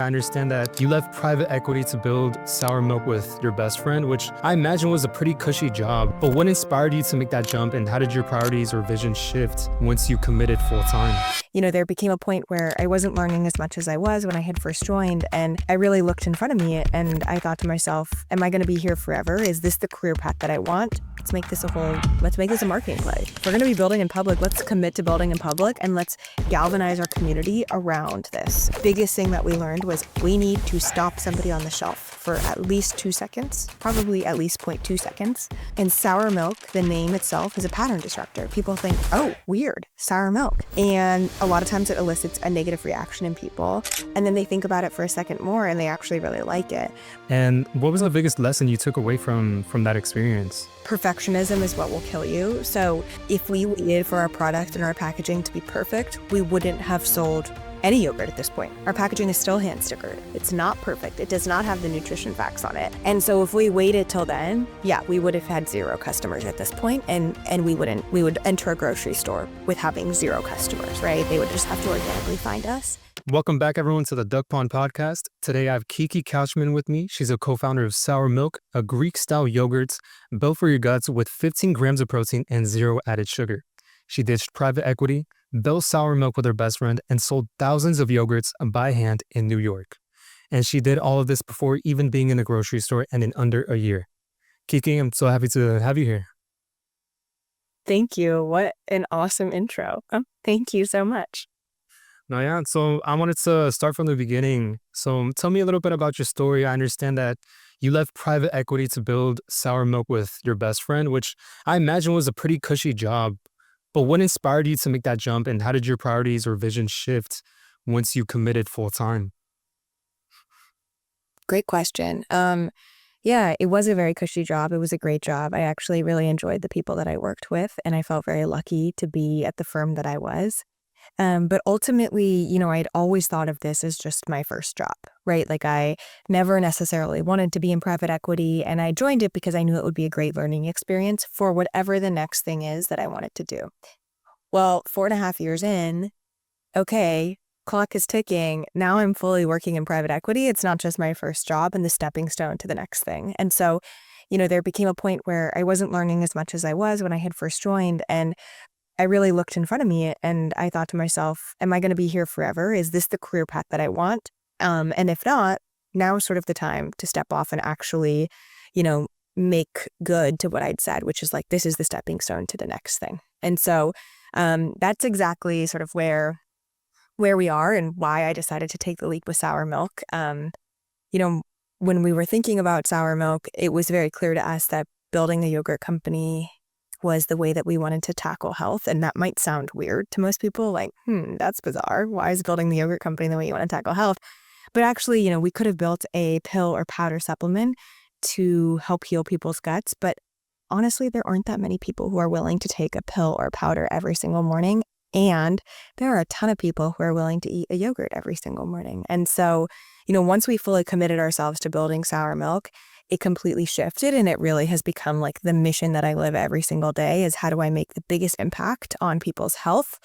I understand that you left private equity to build Sourmilk with your best friend, which I imagine was a pretty cushy job. But what inspired you to make that jump, and how did your priorities or vision shift once you committed full time? There became a point where I wasn't learning as much as I was when I had first joined, and I really looked in front of me and I thought to myself, am I going to be here forever? Is this the career path that I want? Let's make this a marketing play. If we're going to be building in public, let's commit to building in public and let's galvanize our community around this. Biggest thing that we learned was we need to stop somebody on the shelf for at least 2 seconds, probably at least 0.2 seconds. And Sourmilk, the name itself, is a pattern disruptor. People think, oh, weird, sour milk. And a lot of times it elicits a negative reaction in people. And then they think about it for a second more and they actually really like it. And what was the biggest lesson you took away from that experience? Perfectionism is what will kill you. So if we waited for our product and our packaging to be perfect, we wouldn't have sold any yogurt at this point. Our packaging is still hand stickered. It's not perfect. It does not have the nutrition facts on it. And so if we waited till then, we would have had 0 customers at this point, and we would enter a grocery store with having 0 customers, right? They would just have to organically find us. Welcome back, everyone, to the Duck Pond Podcast. Today, I have Kiki Couchman with me. She's a co-founder of Sourmilk, a Greek-style yogurt built for your guts with 15 grams of protein and 0 added sugar. She ditched private equity, built Sourmilk with her best friend, and sold thousands of yogurts by hand in New York. And she did all of this before even being in a grocery store and in under a year. Kiki, I'm so happy to have you here. Thank you. What an awesome intro. Thank you so much. So I wanted to start from the beginning. So tell me a little bit about your story. I understand that you left private equity to build Sourmilk with your best friend, which I imagine was a pretty cushy job. But what inspired you to make that jump, and how did your priorities or vision shift once you committed full time? Great question. It was a very cushy job. It was a great job. I actually really enjoyed the people that I worked with, and I felt very lucky to be at the firm that I was. But ultimately, I'd always thought of this as just my first job, right? Like I never necessarily wanted to be in private equity, and I joined it because I knew it would be a great learning experience for whatever the next thing is that I wanted to do. Well, 4.5 years in, okay, clock is ticking. Now I'm fully working in private equity. It's not just my first job and the stepping stone to the next thing. And so, there became a point where I wasn't learning as much as I was when I had first joined, and I really looked in front of me and I thought to myself, am I going to be here forever? Is this the career path that I want? And if not, now is sort of the time to step off and actually, make good to what I'd said, which is like, this is the stepping stone to the next thing. And so that's exactly sort of where we are and why I decided to take the leap with Sourmilk. When we were thinking about Sourmilk, it was very clear to us that building a yogurt company was the way that we wanted to tackle health. And that might sound weird to most people, like, that's bizarre. Why is building the yogurt company the way you want to tackle health? But actually, we could have built a pill or powder supplement to help heal people's guts. But honestly, there aren't that many people who are willing to take a pill or powder every single morning. And there are a ton of people who are willing to eat a yogurt every single morning. And so, once we fully committed ourselves to building Sourmilk, it completely shifted, and it really has become like the mission that I live every single day is how do I make the biggest impact on people's health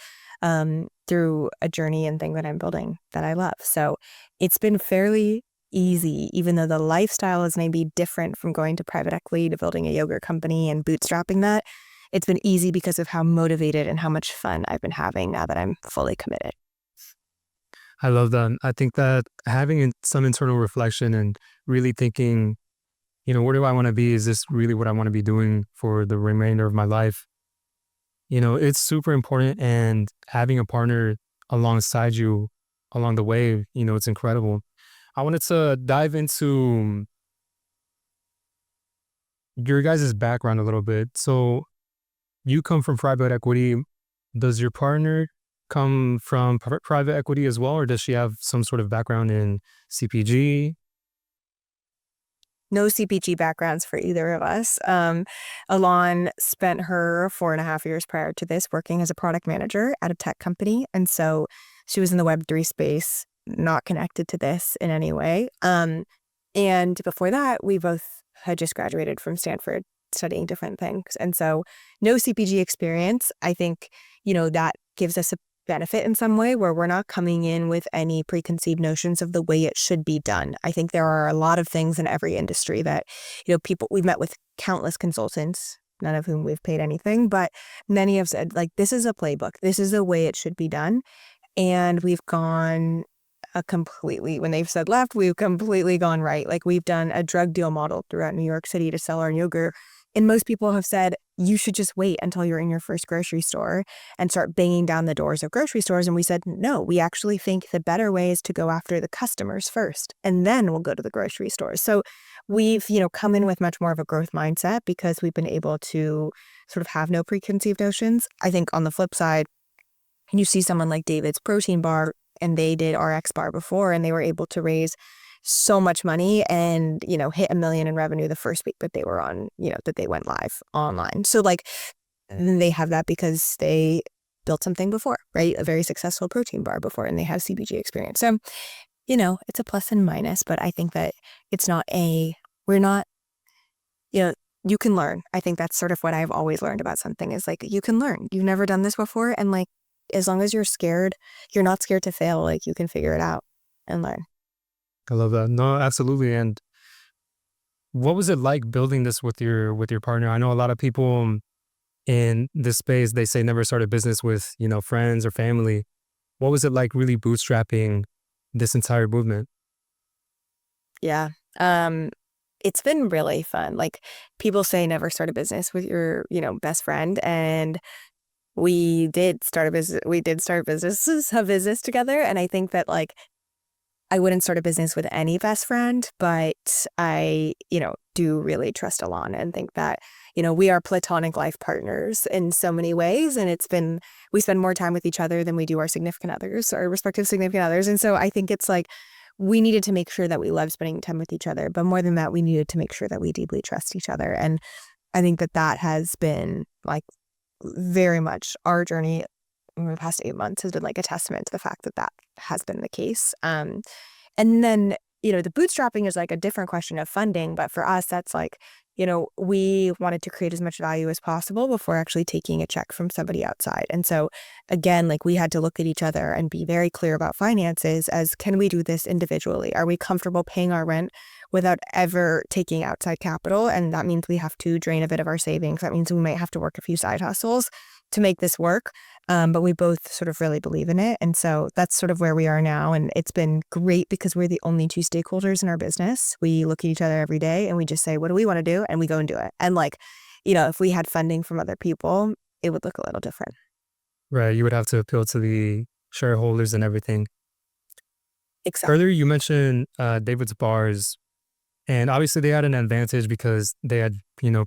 through a journey and thing that I'm building that I love. So it's been fairly easy, even though the lifestyle is maybe different from going to private equity to building a yogurt company and bootstrapping that. It's been easy because of how motivated and how much fun I've been having now that I'm fully committed. I love that. I think that having some internal reflection and really thinking, where do I want to be? Is this really what I want to be doing for the remainder of my life? It's super important, and having a partner alongside you along the way, it's incredible. I wanted to dive into your guys' background a little bit. So you come from private equity. Does your partner come from private equity as well, or does she have some sort of background in CPG? No CPG backgrounds for either of us. Elan spent her 4.5 years prior to this working as a product manager at a tech company. And so she was in the Web3 space, not connected to this in any way. And before that, we both had just graduated from Stanford studying different things. And so no CPG experience. I think, that gives us benefit in some way, where we're not coming in with any preconceived notions of the way it should be done. I think there are a lot of things in every industry that, we've met with countless consultants, none of whom we've paid anything, but many have said, like, this is a playbook. This is the way it should be done. And we've gone when they've said left, we've completely gone right. Like, we've done a drug deal model throughout New York City to sell our yogurt. And most people have said, you should just wait until you're in your first grocery store and start banging down the doors of grocery stores. And we said, no, we actually think the better way is to go after the customers first, and then we'll go to the grocery stores. So we've, come in with much more of a growth mindset because we've been able to sort of have no preconceived notions. I think on the flip side, you see someone like David's protein bar, and they did RX bar before, and they were able to raise so much money and, hit $1 million in revenue the first week that they were on, that they went live online. So like, they have that because they built something before, right? A very successful protein bar before, and they have CBG experience. So, it's a plus and minus, but I think that we're not, you can learn. I think that's sort of what I've always learned about something is like, you can learn. You've never done this before. And like, as long as you're not scared to fail, like, you can figure it out and learn. I love that. No, absolutely. And what was it like building this with your partner? I know a lot of people in this space, they say never start a business with, friends or family. What was it like really bootstrapping this entire movement? Yeah. It's been really fun. Like, people say never start a business with your, best friend. And we did start a business. We did start a business together. And I think that, like, I wouldn't start a business with any best friend, but I, do really trust Elan and think that, we are platonic life partners in so many ways. And we spend more time with each other than we do our respective significant others. And so I think it's like, we needed to make sure that we love spending time with each other. But more than that, we needed to make sure that we deeply trust each other. And I think that has been, like, very much our journey in the past 8 months has been like a testament to the fact that has been the case. And then, the bootstrapping is like a different question of funding. But for us, that's like, we wanted to create as much value as possible before actually taking a check from somebody outside. And so again, like, we had to look at each other and be very clear about finances as, can we do this individually? Are we comfortable paying our rent without ever taking outside capital? And that means we have to drain a bit of our savings. That means we might have to work a few side hustles to make this work. But we both sort of really believe in it. And so that's sort of where we are now. And it's been great because we're the only two stakeholders in our business. We look at each other every day and we just say, what do we want to do? And we go and do it. And like, if we had funding from other people, it would look a little different. Right. You would have to appeal to the shareholders and everything. Exactly. Earlier, you mentioned David's bars, and obviously they had an advantage because they had,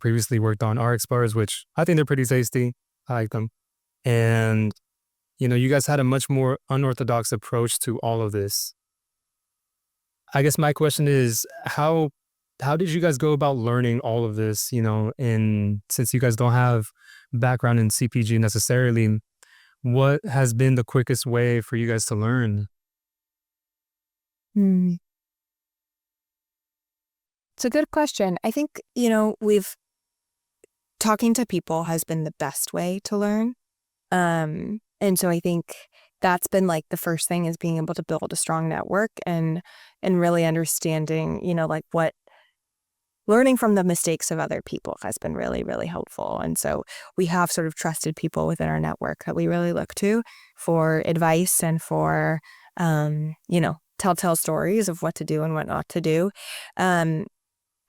previously worked on RX bars, which I think they're pretty tasty. I like them. And, you guys had a much more unorthodox approach to all of this. I guess my question is, how did you guys go about learning all of this, and since you guys don't have background in CPG necessarily, what has been the quickest way for you guys to learn? Hmm. It's a good question. I think, talking to people has been the best way to learn. And so I think that's been like the first thing, is being able to build a strong network and really understanding, like, what learning from the mistakes of other people has been really, really helpful. And so we have sort of trusted people within our network that we really look to for advice and for, telltale stories of what to do and what not to do. And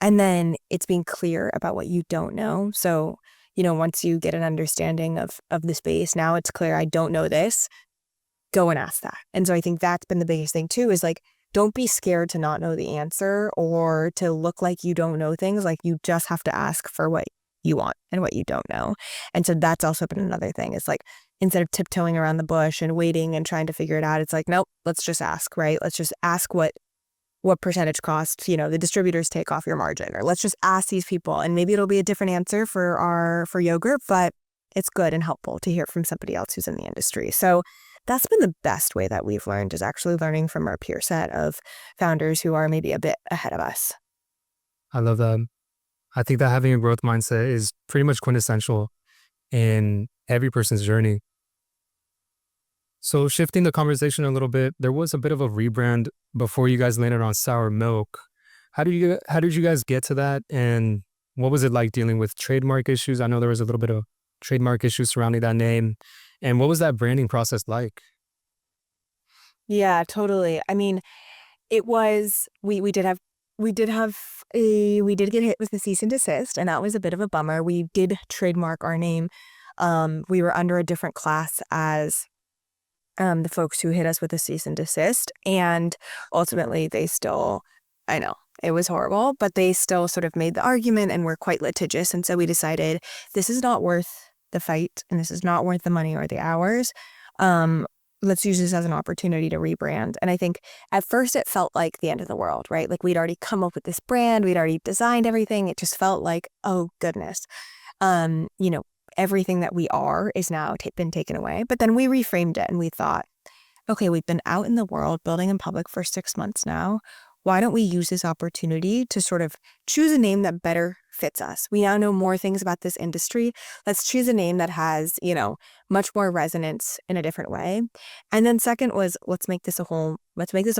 then it's being clear about what you don't know. So, once you get an understanding of the space, now it's clear, I don't know this, go and ask that. And so I think that's been the biggest thing too, is like, don't be scared to not know the answer or to look like you don't know things. Like, you just have to ask for what you want and what you don't know. And so that's also been another thing, is like, instead of tiptoeing around the bush and waiting and trying to figure it out, it's like, nope, let's just ask, right? Let's just ask what percentage cost, the distributors take off your margin, or let's just ask these people, and maybe it'll be a different answer for yogurt, but it's good and helpful to hear from somebody else who's in the industry. So that's been the best way that we've learned, is actually learning from our peer set of founders who are maybe a bit ahead of us. I love that. I think that having a growth mindset is pretty much quintessential in every person's journey. So shifting the conversation a little bit, there was a bit of a rebrand before you guys landed on Sour Milk. How did you guys get to that, and what was it like dealing with trademark issues? I know there was a little bit of trademark issues surrounding that name, and what was that branding process like? Yeah, totally. I mean, it was we did get hit with the cease and desist, and that was a bit of a bummer. We did trademark our name. We were under a different class as the folks who hit us with the cease and desist, and ultimately they still, I know it was horrible, but they still sort of made the argument and were quite litigious, and so we decided this is not worth the fight, and this is not worth the money or the hours. Um, let's use this as an opportunity to rebrand. And I think at first it felt like the end of the world, right? Like we'd already come up with this brand, we'd already designed everything. It just felt like, oh goodness, you know, everything that we are is now been taken away. But then we reframed it and we thought, okay, we've been out in the world building in public for 6 months now. Why don't we use this opportunity to sort of choose a name that better fits us? We now know more things about this industry. Let's choose a name that has, much more resonance in a different way. And then second was let's make this a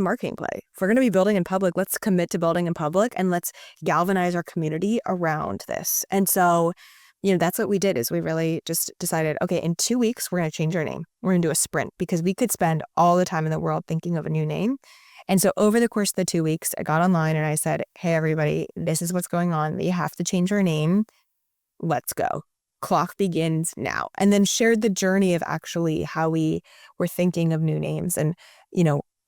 marketing play. If we're going to be building in public, let's commit to building in public and let's galvanize our community around this. And so that's what we did is we really just decided, okay, in 2 weeks, we're going to change our name. We're going to do a sprint because we could spend all the time in the world thinking of a new name. And so over the course of the 2 weeks, I got online and I said, hey, everybody, this is what's going on. We have to change our name. Let's go. Clock begins now. And then shared the journey of actually how we were thinking of new names. And,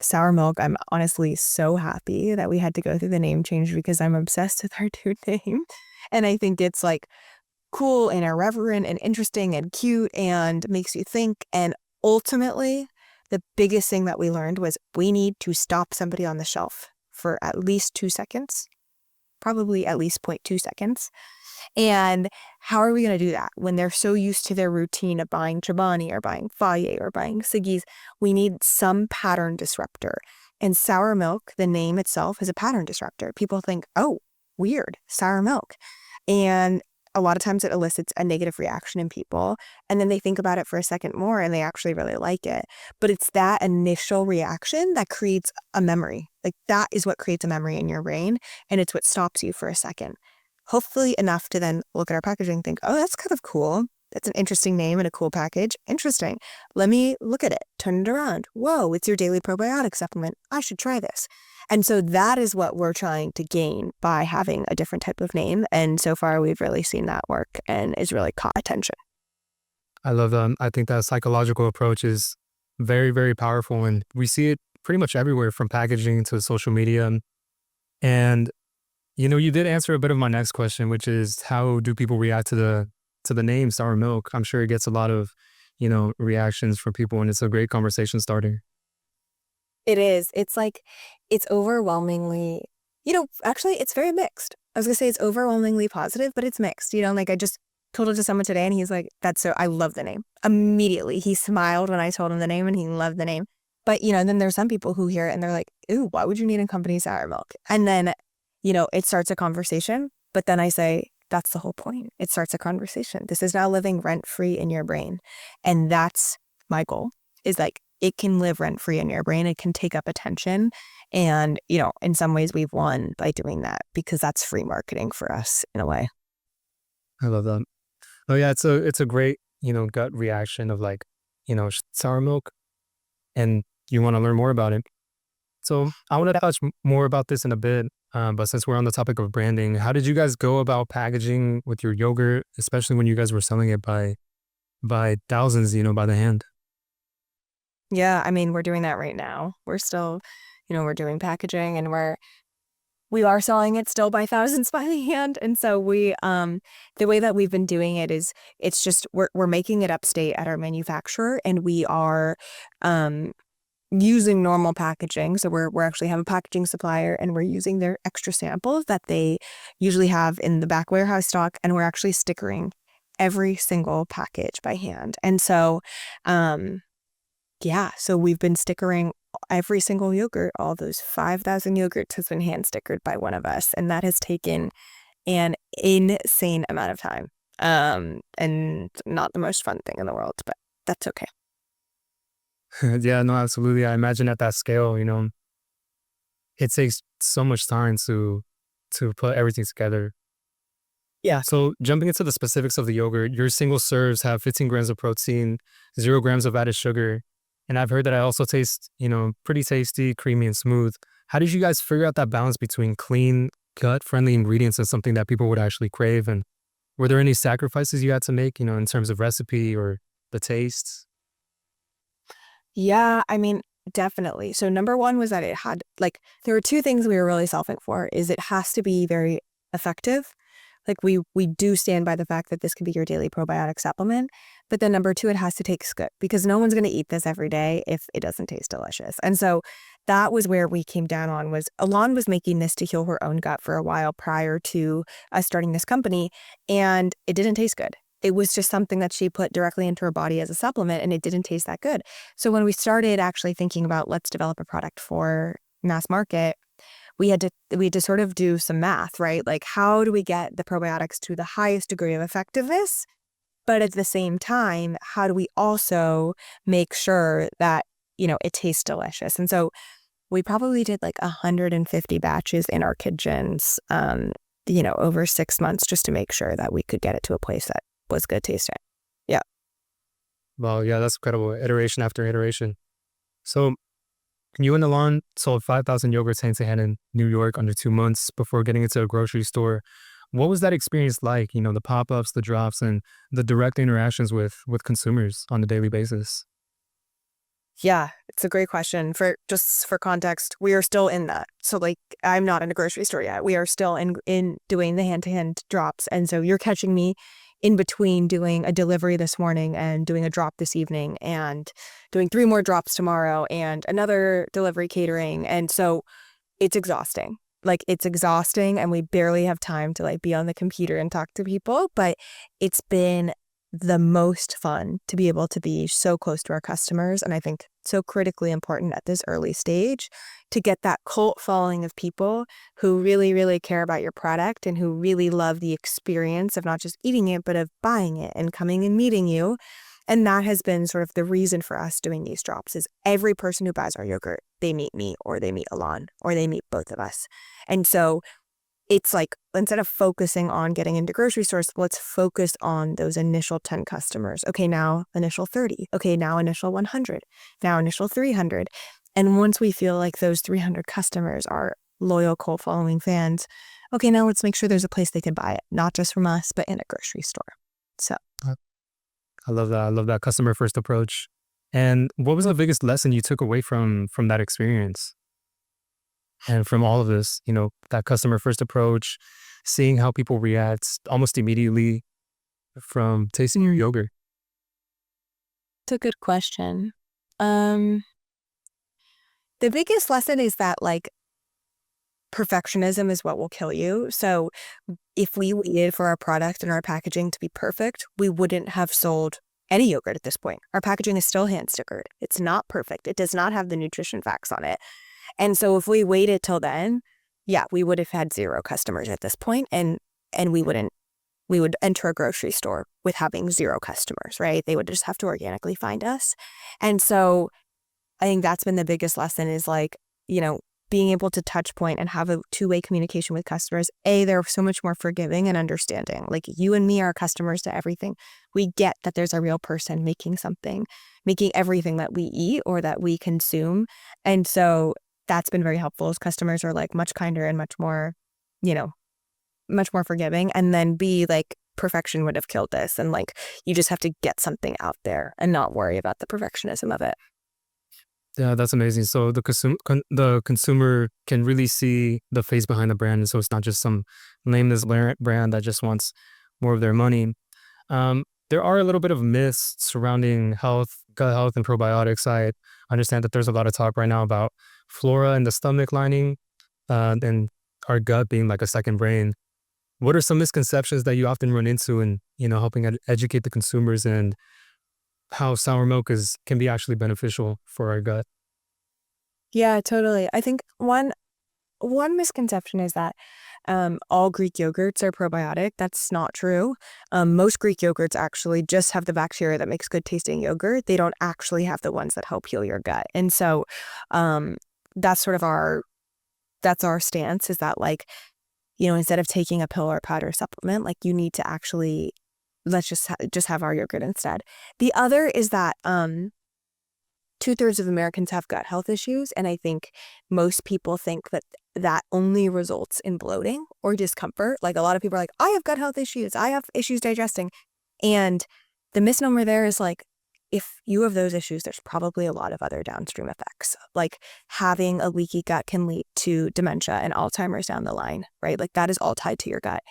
Sour Milk, I'm honestly so happy that we had to go through the name change because I'm obsessed with our new name. And I think it's like cool and irreverent and interesting and cute and makes you think. And ultimately, the biggest thing that we learned was we need to stop somebody on the shelf for at least 2 seconds, probably at least 0.2 seconds. And how are we going to do that when they're so used to their routine of buying Chobani or buying Faye or buying Siggy's? We need some pattern disruptor. And Sour Milk, the name itself, is a pattern disruptor. People think, oh, weird, sour milk. And a lot of times it elicits a negative reaction in people. And then they think about it for a second more and they actually really like it. But it's that initial reaction that creates a memory. Like that is what creates a memory in your brain. And it's what stops you for a second. Hopefully enough to then look at our packaging and think, oh, that's kind of cool. That's an interesting name and a cool package. Interesting. Let me look at it. Turn it around. Whoa, it's your daily probiotic supplement. I should try this. And so that is what we're trying to gain by having a different type of name. And so far, we've really seen that work and is really caught attention. I love that. I think that psychological approach is very, very powerful, and we see it pretty much everywhere from packaging to social media. And you did answer a bit of my next question, which is how do people react to the name Sour Milk? I'm sure it gets a lot of, reactions from people, and it's a great conversation starter. It is. It's like, it's overwhelmingly, actually, it's very mixed. I was going to say it's overwhelmingly positive, but it's mixed. Like I just told it to someone today and he's like, I love the name. Immediately, he smiled when I told him the name and he loved the name. But, then there's some people who hear it and they're like, ooh, why would you need a company Sour Milk? And then, it starts a conversation. But then I say, that's the whole point. It starts a conversation. This is now living rent-free in your brain. And that's my goal, is like, it can live rent-free in your brain. It can take up attention. And, in some ways we've won by doing that because that's free marketing for us in a way. I love that. Oh yeah, it's a great, gut reaction of like, Sour Milk, and you want to learn more about it. So I want to touch more about this in a bit. But since we're on the topic of branding, how did you guys go about packaging with your yogurt, especially when you guys were selling it by thousands, by the hand? Yeah, I mean, we're doing that right now. We're still, we're doing packaging and we are selling it still by thousands by the hand. And so the way that we've been doing it is it's just, we're making it upstate at our manufacturer and we are, using normal packaging. So we're actually have a packaging supplier and we're using their extra samples that they usually have in the back warehouse stock. And we're actually stickering every single package by hand. And so, so we've been stickering every single yogurt. All those 5,000 yogurts has been hand stickered by one of us. And that has taken an insane amount of time. And not the most fun thing in the world, but that's okay. Yeah, no, absolutely. I imagine at that scale, it takes so much time to put everything together. Yeah. So jumping into the specifics of the yogurt, your single serves have 15 grams of protein, 0 grams of added sugar. And I've heard that it also tastes, pretty tasty, creamy, and smooth. How did you guys figure out that balance between clean, gut-friendly ingredients and something that people would actually crave? And were there any sacrifices you had to make, in terms of recipe or the taste? Yeah, I mean, definitely. So number one was that it had like there were two things we were really solving for is it has to be very effective. Like we do stand by the fact that this could be your daily probiotic supplement. But then number two, it has to taste good because no one's gonna eat this every day if it doesn't taste delicious. And so that was where we came down on was Elan was making this to heal her own gut for a while prior to us starting this company, and it didn't taste good. It was just something that she put directly into her body as a supplement, and it didn't taste that good. So when we started actually thinking about let's develop a product for mass market, we had to sort of do some math, right? Like how do we get the probiotics to the highest degree of effectiveness? But at the same time, how do we also make sure that, it tastes delicious? And so we probably did like 150 batches in our kitchens, over 6 months just to make sure that we could get it to a place that was good tasting. Yeah. Well, yeah, that's incredible. Iteration after iteration. So you and Elan sold 5,000 yogurts hand to hand in New York under 2 months before getting into a grocery store. What was that experience like? The pop-ups, the drops, and the direct interactions with consumers on a daily basis. Yeah, it's a great question. For context, we are still in that. So like I'm not in a grocery store yet. We are still in doing the hand-to-hand drops. And so you're catching me in between doing a delivery this morning and doing a drop this evening and doing 3 more drops tomorrow and another delivery catering. And so it's exhausting. Like it's exhausting and we barely have time to like be on the computer and talk to people, but it's been the most fun to be able to be so close to our customers. And I think so critically important at this early stage to get that cult following of people who really, really care about your product and who really love the experience of not just eating it, but of buying it and coming and meeting you. And that has been sort of the reason for us doing these drops is every person who buys our yogurt, they meet me or they meet Elan or they meet both of us. And so it's like, instead of focusing on getting into grocery stores, let's focus on those initial 10 customers. Okay, now initial 30. Okay, now initial 100. Now initial 300. And once we feel like those 300 customers are loyal cult following fans, okay, now let's make sure there's a place they can buy it, not just from us, but in a grocery store. So I I love that. I love that customer first approach. And what was the biggest lesson you took away from that experience and from all of this? That customer first approach, seeing how people react almost immediately from tasting your yogurt. it's a good question. Um, the biggest lesson is that like perfectionism is what will kill you. So if we waited for our product and our packaging to be perfect, we wouldn't have sold any yogurt at this point. Our packaging is still hand stickered. It's not perfect. It does not have the nutrition facts on it. And so if we waited till then, yeah, we would have had zero customers at this point and we would enter a grocery store with having zero customers, right? They would just have to organically find us. And so I think that's been the biggest lesson is like, being able to touch point and have a two-way communication with customers. They're so much more forgiving and understanding. Like you and me are customers to everything. We get that there's a real person making something, making everything that we eat or that we consume. And so that's been very helpful as customers are like much kinder and you know, much more forgiving. And then B, like perfection would have killed this. And like, you just have to get something out there and not worry about the perfectionism of it. Yeah, that's amazing. So the consumer can really see the face behind the brand, so it's not just some nameless brand that just wants more of their money. There are a little bit of myths surrounding gut health, and probiotics. I understand that there's a lot of talk right now about flora in the stomach lining, and our gut being like a second brain. What are some misconceptions that you often run into in helping educate the consumers and how sour milk can be actually beneficial for our gut? Yeah, totally. I think one one misconception is that all Greek yogurts are probiotic. That's not true. Most Greek yogurts actually just have the bacteria that makes good tasting yogurt. They don't actually have the ones that help heal your gut. And so um, that's sort of that's our stance, is that like, instead of taking a pill or powder supplement, like you need to actually, let's just have our yogurt instead. The other is that 2/3 of Americans have gut health issues, and I think most people think that that only results in bloating or discomfort. Like a lot of people are like, I have gut health issues, I have issues digesting. And the misnomer there is like, if you have those issues, there's probably a lot of other downstream effects. Like having a leaky gut can lead to dementia and Alzheimer's down the line, right? Like that is all tied to your gut.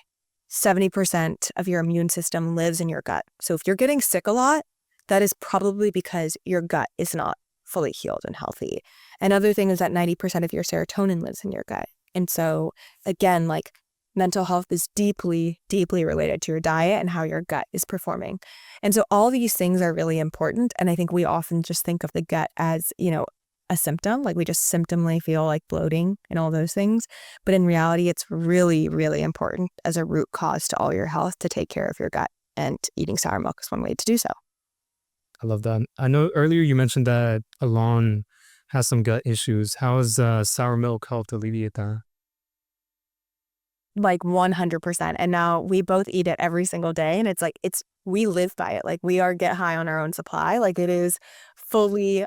70% of your immune system lives in your gut. So if you're getting sick a lot, that is probably because your gut is not fully healed and healthy. Another thing is that 90% of your serotonin lives in your gut. And so again, like mental health is deeply, deeply related to your diet and how your gut is performing. And so all these things are really important. And I think we often just think of the gut as, a symptom, like we just symptomally feel like bloating and all those things. But in reality, it's really, really important as a root cause to all your health to take care of your gut. And eating sour milk is one way to do so. I love that. I know earlier you mentioned that Elan has some gut issues. How has sour milk helped alleviate that? Like 100%. And now we both eat it every single day. And it's like, we live by it. Like we are get high on our own supply. Like it is fully,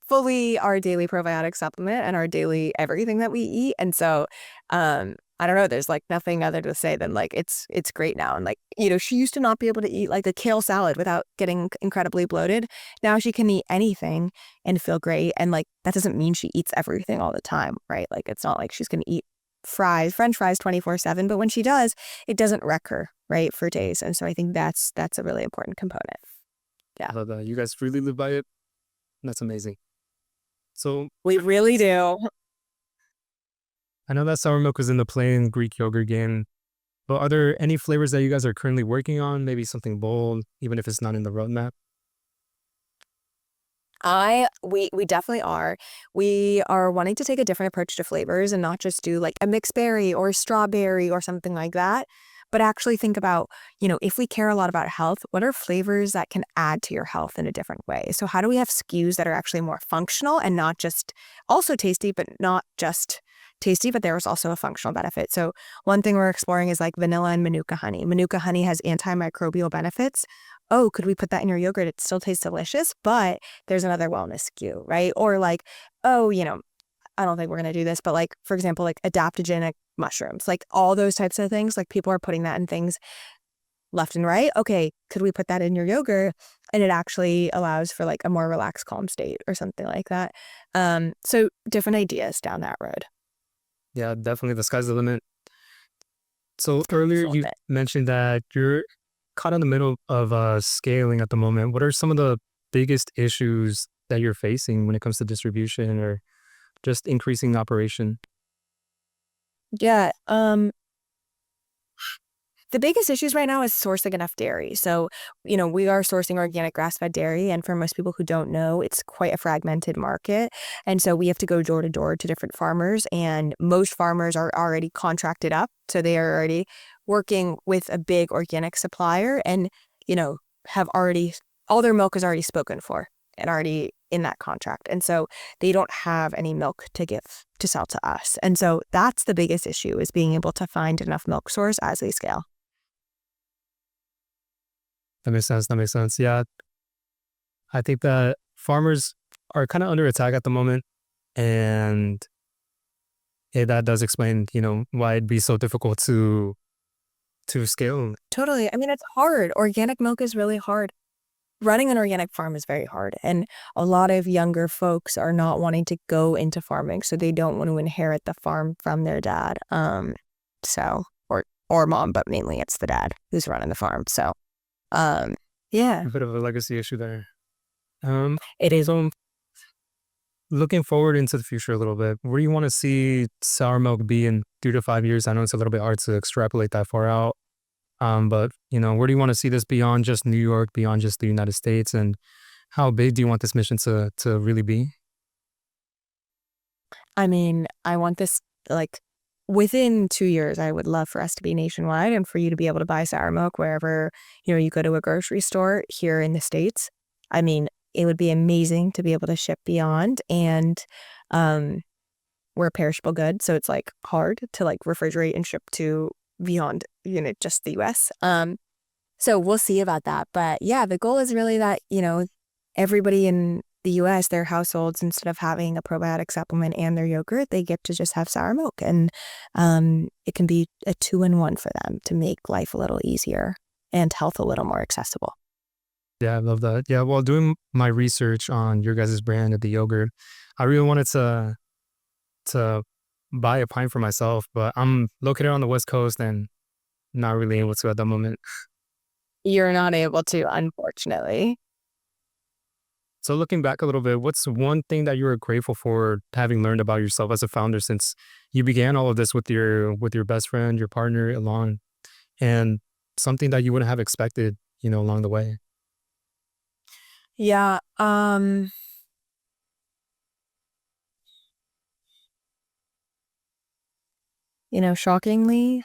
fully our daily probiotic supplement and our daily everything that we eat. And so, I don't know, there's like nothing other to say than like, it's great now. And like, she used to not be able to eat like a kale salad without getting incredibly bloated. Now she can eat anything and feel great. And like, that doesn't mean she eats everything all the time, right? Like, it's not like she's going to eat French fries 24/7, but when she does, it doesn't wreck her, right, for days. And so I think that's a really important component. Yeah, I love that. You guys really live by it. That's amazing. So we really do. I know that sour milk was in the plain Greek yogurt game, but are there any flavors that you guys are currently working on? Maybe something bold, even if it's not in the roadmap? We definitely are. We are wanting to take a different approach to flavors and not just do like a mixed berry or strawberry or something like that, but actually think about, if we care a lot about health, what are flavors that can add to your health in a different way? So how do we have SKUs that are actually more functional and not just also tasty, but not just tasty, but there is also a functional benefit. So one thing we're exploring is like vanilla and manuka honey. Manuka honey has antimicrobial benefits. Oh, could we put that in your yogurt? It still tastes delicious, but there's another wellness SKU, right? Or like, oh, I don't think we're going to do this, but like, for example, like adaptogenic mushrooms, like all those types of things, like people are putting that in things left and right. Okay, could we put that in your yogurt? And it actually allows for like a more relaxed, calm state or something like that. So different ideas down that road. Yeah, definitely the sky's the limit. So earlier you mentioned that you're caught in the middle of scaling at the moment. What are some of the biggest issues that you're facing when it comes to distribution or just increasing operation? Yeah. The biggest issues right now is sourcing enough dairy. So, we are sourcing organic grass-fed dairy. And for most people who don't know, it's quite a fragmented market. And so we have to go door to door to different farmers. And most farmers are already contracted up. So they are already working with a big organic supplier and, have already, all their milk is already spoken for and already in that contract. And so they don't have any milk to sell to us. And so that's the biggest issue, is being able to find enough milk source as they scale. That makes sense. That makes sense. Yeah, I think that farmers are kind of under attack at the moment, and that does explain, why it'd be so difficult to scale. Totally. I mean, it's hard. Organic milk is really hard. Running an organic farm is very hard. And a lot of younger folks are not wanting to go into farming, so they don't want to inherit the farm from their dad. Or mom, but mainly it's the dad who's running the farm. So, yeah. A bit of a legacy issue there. It is. So looking forward into the future a little bit, where do you want to see sour milk be in 3 to 5 years? I know it's a little bit hard to extrapolate that far out. But where do you want to see this beyond just New York, beyond just the United States, and how big do you want this mission to really be? I mean, I want this, like, within 2 years, I would love for us to be nationwide and for you to be able to buy sour milk wherever, you go to a grocery store here in the States. I mean, it would be amazing to be able to ship beyond, and, um, we're a perishable good, so it's, like, hard to, like, refrigerate and ship to beyond, just the US. So we'll see about that, but yeah, the goal is really that, everybody in the US, their households, instead of having a probiotic supplement and their yogurt, they get to just have sour milk, and it can be a two-in-one for them to make life a little easier and health a little more accessible. Yeah, I love that. Yeah, while doing my research on your guys' brand of the yogurt, I really wanted to buy a pint for myself, but I'm located on the West Coast and not really able to at the moment. You're not able to, unfortunately. So looking back a little bit, what's one thing that you were grateful for having learned about yourself as a founder since you began all of this with your best friend, your partner, Elan, and something that you wouldn't have expected, along the way? Yeah, shockingly,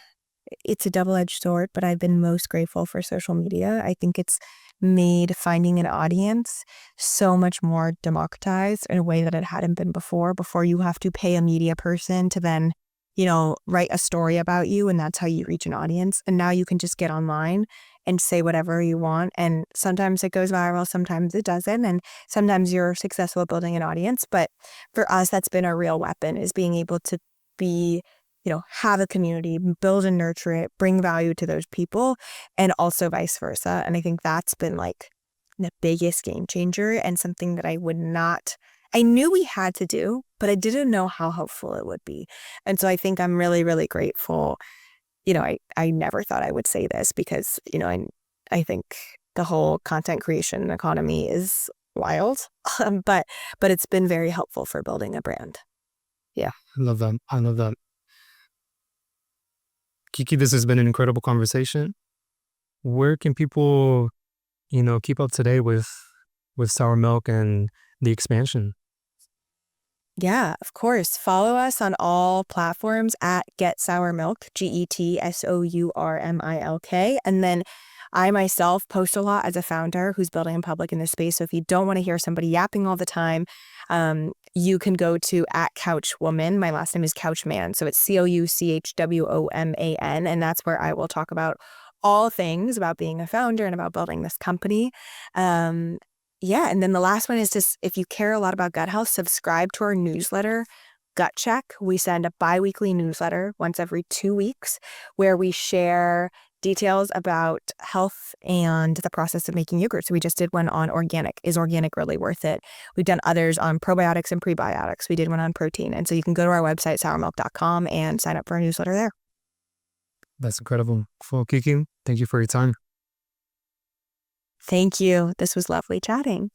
it's a double-edged sword, but I've been most grateful for social media. I think it's made finding an audience so much more democratized in a way that it hadn't been before. Before, you have to pay a media person to then, write a story about you, and that's how you reach an audience. And now you can just get online and say whatever you want. And sometimes it goes viral, sometimes it doesn't. And sometimes you're successful at building an audience. But for us, that's been a real weapon, is being able to be have a community, build and nurture it, bring value to those people, and also vice versa. And I think that's been like the biggest game changer, and something that I knew we had to do, but I didn't know how helpful it would be. And so I think I'm really, really grateful. I never thought I would say this because, I think the whole content creation economy is wild, but it's been very helpful for building a brand. Yeah. I love that. I love that. Kiki, this has been an incredible conversation. Where can people, keep up to date with Sour Milk and the expansion? Yeah, of course. Follow us on all platforms at Get Sour Milk, GetSourmilk. And then I myself post a lot as a founder who's building in public in this space. So if you don't want to hear somebody yapping all the time, you can go to at Couchwoman. My last name is Couchman. So it's COUCHWOMAN. And that's where I will talk about all things about being a founder and about building this company. Yeah, and then the last one is just, if you care a lot about gut health, subscribe to our newsletter, Gut Check. We send a bi-weekly newsletter once every 2 weeks where we share details about health and the process of making yogurt. So we just did one on organic. Is organic really worth it? We've done others on probiotics and prebiotics. We did one on protein. And so you can go to our website, sourmilk.com, and sign up for a newsletter there. That's incredible. Well, Kiki, thank you for your time. Thank you. This was lovely chatting.